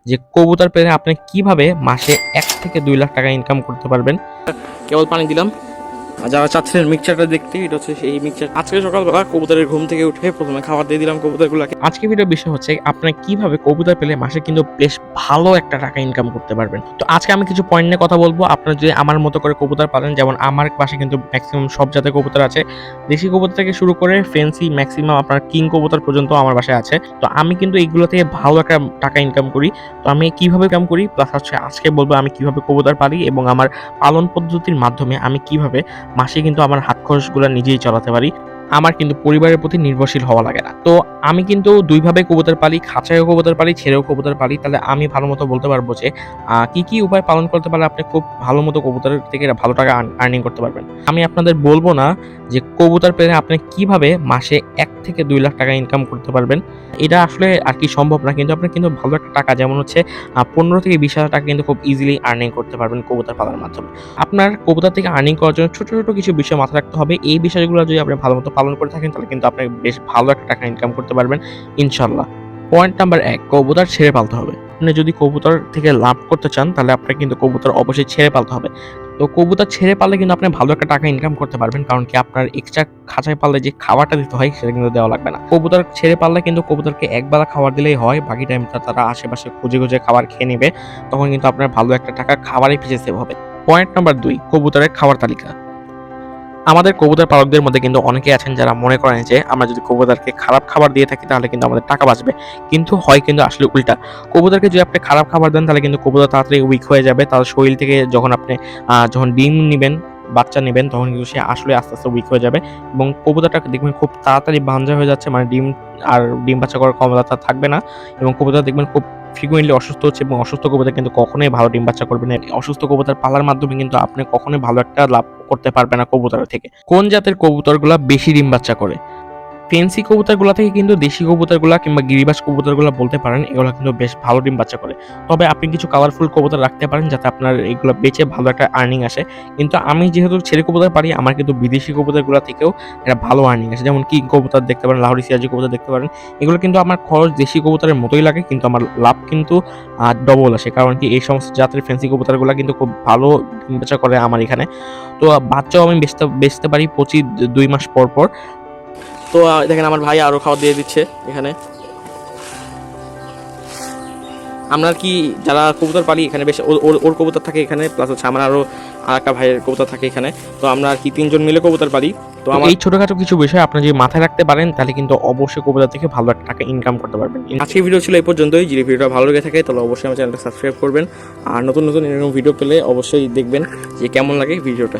যে কবুতর পেলে আপনি কিভাবে মাসে 1 থেকে 2 লাখ টাকা ইনকাম করতে পারবেন। কেবল পানি দিলাম। আর যারা চাচ্ছিলেন মিক্সচারটা দেখতে, এটা হচ্ছে সেই মিক্সচার। আজকে সকালবেলা কবুতরের ঘুম থেকে উঠে প্রথমে খাবার দিয়ে দিলাম কবুতরগুলোকে। আজকে ভিডিওর বিষয় হচ্ছে আপনি কিভাবে কবুতর পেলে মাসে কিন্তু বেশ ভালো একটা টাকা ইনকাম করতে পারবেন। তো আজকে আমি কিছু পয়েন্ট নিয়ে কথা বলবো। আপনারা যদি আমার মতো করে কবুতর পালেন, যেমন আমার পাশে কিন্তু ম্যাক্সিমাম সব জাতের কবুতর আছে, দেশি কবুতর থেকে শুরু করে ফেন্সি ম্যাক্সিমাম আপনার কিং কবুতর পর্যন্ত আমার বাসায় আছে। তো আমি কিন্তু এইগুলো থেকে ভালো একটা টাকা ইনকাম করি। তো আমি কিভাবে ইনকাম করি প্লাস হচ্ছে আজকে বলবো আমি কিভাবে কবুতর পালি এবং আমার পালন পদ্ধতির মাধ্যমে আমি কিভাবে মাসে কিন্তু আমার হাত খরচগুলো নিজেই চালাতে পারি। আমার কিন্তু পরিবারের প্রতি নির্ভরশীল হওয়া লাগে না। তো আমি কিন্তু ২ ভাবে কবুতর পালি, খাঁচায়ও কবুতর পালি, ছেড়েও কবুতর পালি। তাহলে আমি ভালোমতো বলতে পারবো যে কি উপায় পালন করতে পারলে আপনি খুব ভালোমতো কবুতরের থেকে ভালো টাকা আর্নিং করতে পারবেন। আমি আপনাদের বলবো না যে কবুতর পেলে আপনি কিভাবে মাসে ১ থেকে ২ লাখ টাকা ইনকাম করতে পারবেন। এটা আসলে আর কি সম্ভব না। কিন্তু আপনি কিন্তু ভালো একটা টাকা, যেমন হচ্ছে ১৫ থেকে ২০,০০০ টাকা কিন্তু খুব ইজিলি আর্নিং করতে পারবেন কবুতর পালার মাধ্যমে। আপনার কবুতর থেকে আর্নিং করার জন্য ছোট, ছোট কিছু বিষয় মাথায় রাখতে হবে। এই বিষয়গুলো যদি আপনি ভালোমতো পালন করে থাকেন তাহলে কিন্তু আপনি বেশ ভালো একটা টাকা ইনকাম করতে পারবেন ইনশাআল্লাহ। পয়েন্ট নাম্বার ১, কবুতর ছেড়ে পালতে হবে। আপনি যদি কবুতর থেকে লাভ করতে চান তাহলে আপনার কিন্তু কবুতর অবশ্যই ছেড়ে পালতে হবে। তো কবুতর ছেড়ে পাললে কিন্তু আপনি ভালো একটা টাকা ইনকাম করতে পারবেন। কারণ কি আপনার এক্সট্রা খাঁচায় পাললে যে খাবারটা দিতে হয় সেটা কিন্তু দেওয়া লাগবে না। কবুতর ছেড়ে পাললে কিন্তু কবুতরকে একবেলা খাবার দিলেই হয়। বাকি টাইমটা তারা আশেপাশে খুঁজে, খুঁজে খাবার খেয়ে নেবে। তখন কিন্তু আপনার ভালো একটা টাকা খাবারের পিছে সেভ হবে। পয়েন্ট নাম্বার ২, কবুতরের খাবার তালিকা। আমাদের কবুতর পালকদের মধ্যে কিন্তু অনেকেই আছেন যারা মনে করেন যে আমরা যদি কবুতরকে খারাপ খাবার দিয়ে থাকি তাহলে কিন্তু আমাদের টাকা বাঁচবে। কিন্তু হয় কিন্তু আসলে উল্টা। কবুতরকে যদি আপনি খারাপ খাবার দেন তাহলে কিন্তু কবুতর তাড়াতাড়ি উইক হয়ে যাবে। তার শরীর থেকে যখন আপনি যখন ডিম নিবেন, বাচ্চা নিবেন তখন কিন্তু সে আসলে আস্তে, আস্তে উইক হয়ে যাবে এবং কবুতরটা দেখবেন খুব তাড়াতাড়ি বানজা হয়ে যাচ্ছে, মানে ডিম বাচ্চা করার ক্ষমতা তার থাকবে না এবং কবুতর দেখবেন খুব ফ্রিকুয়েন্টলি অসুস্থ হচ্ছে এবং অসুস্থ কবুতর কিন্তু কখনোই ভালো ডিম বাচ্চা করবে না। অসুস্থ কবুতর পালার মাধ্যমে কিন্তু আপনি কখনোই ভালো একটা লাভ করতে পারবে না কবুতরের থেকে। কোন জাতের কবুতরগুলা বেশি ডিম বাচ্চা করে? ফেন্সি কবুতরগুলা থেকে কিন্তু দেশি কবুতরগুলা কিংবা গিরিবাজ কবুতরগুলা বলতে পারেন এগুলা কিন্তু বেশ ভালো ডিম বাচ্চা করে। তবে আপনি কিছু কালারফুল কবুতর রাখতে পারেন যাতে আপনার এগুলা বেচে ভালো একটা আর্নিং আসে। কিন্তু আমি যেহেতু ছেলে কবুতর পারি, আমার কিন্তু বিদেশি কবুতরগুলা থেকেও একটা ভালো আর্নিং আসে। যেমন কিং কবুতর দেখতে পারেন, লাহোরি সিরাজি কবুতর দেখতে পারেন। এগুলো কিন্তু আমার খরচ দেশি কবুতরের মতোই লাগে কিন্তু আমার লাভ কিন্তু ডবল আসে। কারণ কি এই সমস্ত জাতের ফেন্সি কবুতরগুলা কিন্তু খুব ভালো ডিম বাচ্চা করে আমার এখানে। তো বাচ্চাও আমি বেচতে পারি ২ মাস পর, পর। তো দেখেন আমার ভাই আরো খাবার দিয়ে দিচ্ছে এখানে। আমরা কি যারা কবুতর পালি এখানে বেশ ওর কবুতর থাকে এখানে, প্লাস হচ্ছে আমার আরো আরেকটা ভাইয়ের কবুতর থাকে এখানে। তো আমরা আর কি ৩ জন মিলে কবুতর পালি। তো এই ছোটখাটো কিছু বিষয় আপনি যদি মাথায় রাখতে পারেন তাহলে কিন্তু অবশ্যই কবুতর থেকে ভালো একটা টাকা ইনকাম করতে পারবেন। আজকের ভিডিও ছিল এই পর্যন্তই। যদি ভিডিওটা ভালো লেগে থাকে তাহলে অবশ্যই আমার চ্যানেলটা সাবস্ক্রাইব করবেন আর নতুন নতুন এরকম ভিডিও পেলে অবশ্যই দেখবেন যে কেমন লাগে ভিডিওটা।